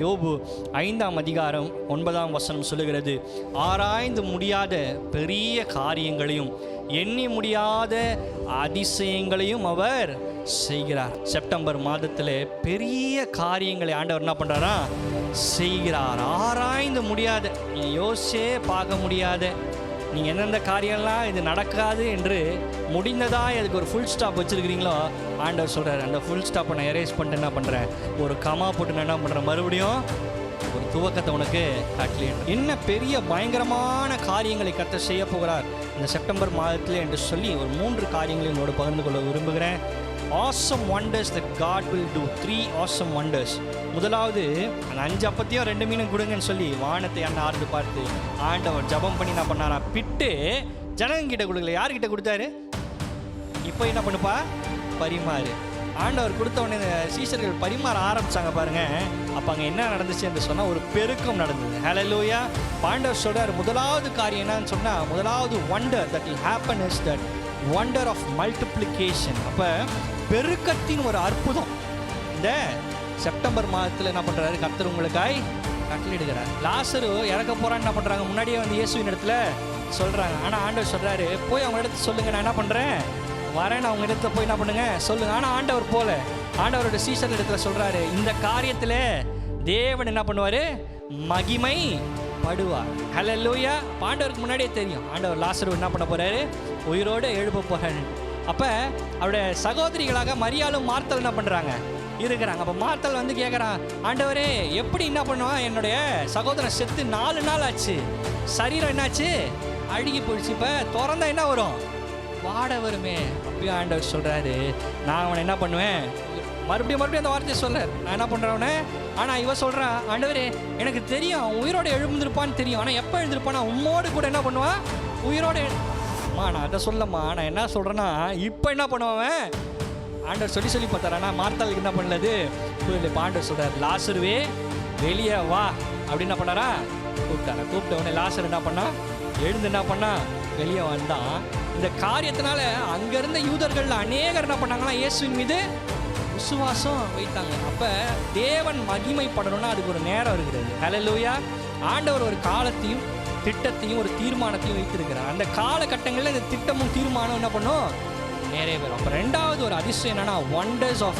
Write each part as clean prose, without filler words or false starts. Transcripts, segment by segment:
யோபு 5:9 சொல்லுகிறது, ஆராய்ந்து முடியாத பெரிய காரியங்களையும் எண்ணி முடியாத அதிசயங்களையும் அவர் செய்கிறார். செப்டம்பர் மாதத்தில் பெரிய காரியங்களை ஆண்டவர் என்ன பண்ணுறாரா செய்கிறார். ஆராய்ந்து முடியாத, நீங்கள் யோசிச்சே பார்க்க முடியாத, நீங்கள் எந்தெந்த காரியம்லாம் இது நடக்காது என்று முடிந்ததாக அதுக்கு ஒரு ஃபுல் ஸ்டாப் வச்சுருக்கிறீங்களோ ஆண்டவர் சொல்கிறார், அந்த ஃபுல் ஸ்டாப்பை நான் எரேஸ் பண்ணிட்டு என்ன பண்ணுறேன், ஒரு கமா போட்டு நான் என்ன பண்ணுறேன், மறுபடியும் ஒரு துவக்கத்தை உனக்கு காட்டலேன். என்ன பெரிய பயங்கரமான காரியங்களை கர்த்தர் செய்ய போகிறார் இந்த செப்டம்பர் மாதத்தில் என்று சொல்லி ஒரு 3 காரியங்களை உங்களோட பகிர்ந்து கொள்ள விரும்புகிறேன். awesome wonders that God will do. 3 awesome wonders. முதலாவது, அந்த 5 அப்பத்தையும் 2 மீனும் கொடுங்கன்னு சொல்லி வானத்தை ஆர்ந்து பார்த்து ஆண்டவர் ஜபம் பண்ணி என்ன பண்ணாரா, பிட்டு ஜனங்கிட்ட கொடுக்கல, யார்கிட்ட கொடுத்தாரு, இப்போ என்ன பண்ணுப்பா, பரிமாறு. ஆண்டவர் கொடுத்த உடனே சீஷர்கள் பரிமாற ஆரம்பிச்சாங்க பாருங்க. அப்போ அங்கே என்ன நடந்துச்சு என்று சொன்னால் ஒரு பெருக்கம் நடந்தது. ஹல்லேலூயா. ஆண்டவர் சொல்றார், முதலாவது காரியம் என்னன்னு சொன்னால், முதலாவது wonder that will happen is that wonder of multiplication. அப்போ பெருக்கத்தின் ஒரு அற்புதம் இந்த செப்டம்பர் மாதத்தில் என்ன பண்ணுறாரு, கர்த்தர் உங்களுக்காய் கட்டளையிடுகிறார். லாசரு இறக்க போகிறான்னு என்ன பண்ணுறாங்க, முன்னாடியே வந்து இயேசுவின் இடத்துல சொல்கிறாங்க. ஆனால் ஆண்டவர் சொல்கிறாரு, போய் அவங்க இடத்துல சொல்லுங்கள், நான் என்ன பண்ணுறேன் வரேன், அவங்க இடத்துல போய் என்ன பண்ணுங்க சொல்லுங்கள். ஆனால் ஆண்டவர் போல, ஆண்டவரோட சீசன் இடத்துல சொல்கிறாரு, இந்த காரியத்தில் தேவன் என்ன பண்ணுவார், மகிமை படுவார். ஹல்லேலூயா. ஆண்டவருக்கு முன்னாடியே தெரியும் ஆண்டவர் லாசரு என்ன பண்ண போகிறாரு, உயிரோடு எழுப்ப போகிறாரு. அப்போ அவருடைய சகோதரிகளாக மரியாளும் மார்த்தல் என்ன பண்ணுறாங்க இருக்கிறாங்க. அப்போ மார்த்தல் வந்து கேட்குறான், ஆண்டவரே எப்படி என்ன பண்ணுவான், என்னுடைய சகோதரன் செத்து 4 நாள் ஆச்சு, சரீரம் என்னாச்சு, அழுகி போயிடுச்சு, இப்போ திறந்தா என்ன வரும், வாட வருமே. அப்பயும் ஆண்டவர் சொல்கிறாரு, நான் அவனை என்ன பண்ணுவேன், மறுபடியும் அந்த வார்த்தையை சொல்கிறார், நான் என்ன பண்ணுறவனே. ஆனால் இவன் சொல்கிறான், ஆண்டவரே எனக்கு தெரியும் உயிரோடு எழுந்திருப்பான்னு தெரியும், ஆனால் எப்போ எழுந்திருப்பானா உம்மோடு கூட என்ன பண்ணுவான், உயிரோடு. நான் அதை சொல்லம்மா, நான் என்ன சொல்கிறேன்னா, இப்போ என்ன பண்ணுவேன், ஆண்டவர் சொல்லி பார்த்தாரா, மார்த்தாளுக்கு என்ன பண்ணலது புரியல. இப்போ ஆண்டவர் சொல்கிறார், லாசருவே வெளியே வா அப்படின்னு என்ன பண்ணாரா, கூப்பிட்டாரா. கூப்பிட்ட உடனே லாசர் என்ன பண்ணா, எழுந்து என்ன பண்ணா, வெளியே வந்தான். இந்த காரியத்தினால அங்கிருந்த யூதர்கள் அநேகர் என்ன பண்ணாங்களா, இயேசுவின் மீது விசுவாசம் வைத்தாங்க. அப்போ தேவன் மகிமைப்படணும்னா அதுக்கு ஒரு நேரம் இருக்கிறது. ஹல்லேலூயா. ஆண்டவர் ஒரு காலத்தையும் திட்டத்தையும் ஒரு தீர்மானத்தையும் வைத்திருக்கிறார். அந்த காலகட்டங்களில் இந்த திட்டமும் தீர்மானம் என்ன பண்ணும், நிறைவேறும். அப்போ 2வது ஒரு அதிசயம் என்னன்னா, wonders of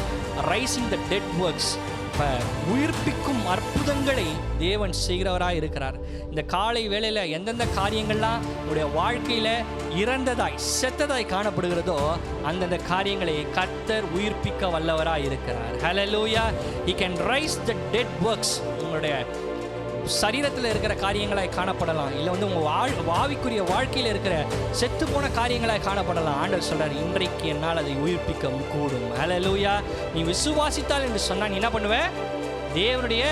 rising the dead works. இப்போ உயிர்ப்பிக்கும் அற்புதங்களை தேவன் செய்கிறவராக இருக்கிறார். இந்த காலை வேளையில் எந்தெந்த காரியங்கள்லாம் உடைய வாழ்க்கையில் இறந்ததாய் செத்ததாய் காணப்படுகிறதோ அந்தந்த காரியங்களை கர்த்தர் உயிர்ப்பிக்க வல்லவராக இருக்கிறார். ஹல்லேலூயா. He can rise the dead works. உங்களுடைய சரீரத்தில் இருக்கிற காரியங்களாய் காணப்படலாம், இல்லை வந்து உங்கள் ஆவிக்குரிய வாழ்க்கையில் இருக்கிற செத்து போன காரியங்களாய் காணப்படலாம். ஆண்டவர் சொல்கிறார், இன்றைக்கு என்னால் அதை உயிர்ப்பிக்க கூடும். ஹல்லேலூயா. நீ விசுவாசித்தால் என்று சொன்னால் நீ என்ன பண்ணுவ, தேவனுடைய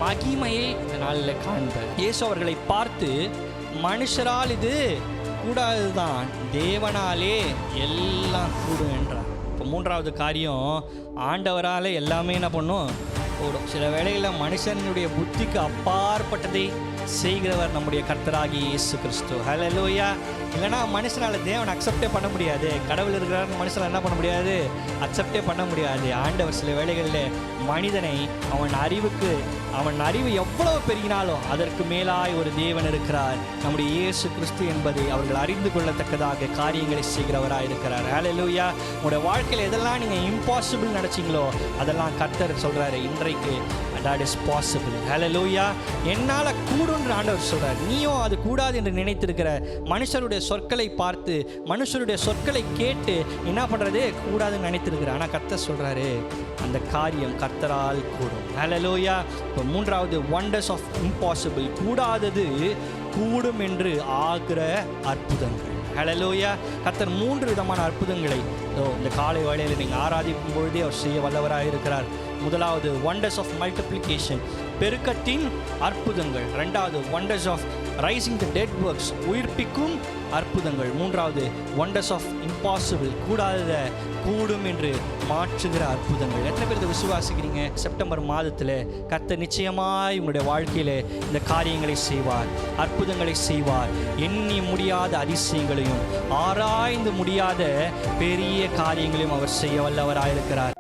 மகிமையை இந்த நாளில் காண்ப. இயேசு அவர்களை பார்த்து, மனுஷரால் இது கூடாதுதான், தேவனாலே எல்லாம் கூடும் என்றார். இப்போ 3வது காரியம், ஆண்டவரால் எல்லாமே என்ன பண்ணும், கூடும். சில வேளைகளில் மனுஷனுடைய புத்திக்கு அப்பாற்பட்டதை செய்கிறவர் நம்முடைய கர்த்தராகிய இயேசு கிறிஸ்து. ஹல்லேலூயா. இல்லைனா மனுஷனால் தேவன் அக்செப்டே பண்ண முடியாது. கடவுள் இருக்கிறார் மனுஷனால் என்ன பண்ண முடியாது, அக்செப்டே பண்ண முடியாது. ஆண்டவர் சில வேளைகளில் மனிதனை அவன் அறிவு எவ்வளவு பெருகினாலும் அதற்கு மேலாய் ஒரு தேவன் இருக்கிறார், நம்முடைய இயேசு கிறிஸ்து என்பதை அவர்கள் அறிந்து கொள்ளத்தக்கதாக காரியங்களை செய்கிறவராக இருக்கிறார். ஹல்லேலூயா. உங்களுடைய வாழ்க்கையில் எதெல்லாம் நீங்கள் இம்பாசிபிள் நினச்சிங்களோ அதெல்லாம் கர்த்தர் சொல்கிறாரு, இன்றைக்கு that is possible. ஹல்லேலூயா. என்னால் கூடுன்ற ஆண்டவர் சொல்கிறார். நீயும் அது கூடாது என்று நினைத்திருக்கிற மனுஷருடைய சொற்களை பார்த்து, மனுஷருடைய சொற்களை கேட்டு என்ன பண்ணுறது, கூடாதுன்னு நினைத்திருக்கிற, ஆனால் கர்த்தர் சொல்கிறாரு, அந்த காரியம் கர்த்தரால் கூடும். ஹல்லேலூயா. இப்போ 3வது wonders of impossible, கூடாதது கூடும் என்று ஆகிற அற்புதங்கள். ஹல்லேலூயா. கர்த்தர் 3 விதமான அற்புதங்களை இந்த காலை வேளையில் நீங்கள் ஆராதிக்கும் பொழுதே அவர் செய்ய வல்லவராக இருக்கிறார். முதலாவது wonders of multiplication, பெருக்கத்தின் அற்புதங்கள். 2வது wonders of rising the dead works, உயிர்ப்பிக்கும் அற்புதங்கள். 3வது wonders of impossible, கூடாத கூடும் என்று மாற்றுகிற அற்புதங்கள். எத்தனை பேர் இதை விசுவாசிக்கிறீங்க? செப்டம்பர் மாதத்தில் கர்த்தர் நிச்சயமாய் உங்களுடைய வாழ்க்கையில் இந்த காரியங்களை செய்வார், அற்புதங்களை செய்வார். எண்ணி முடியாத அதிசயங்களையும் ஆராய்ந்து முடியாத பெரிய காரியங்களையும் அவர் செய்ய வல்லவராயிருக்கிறார்.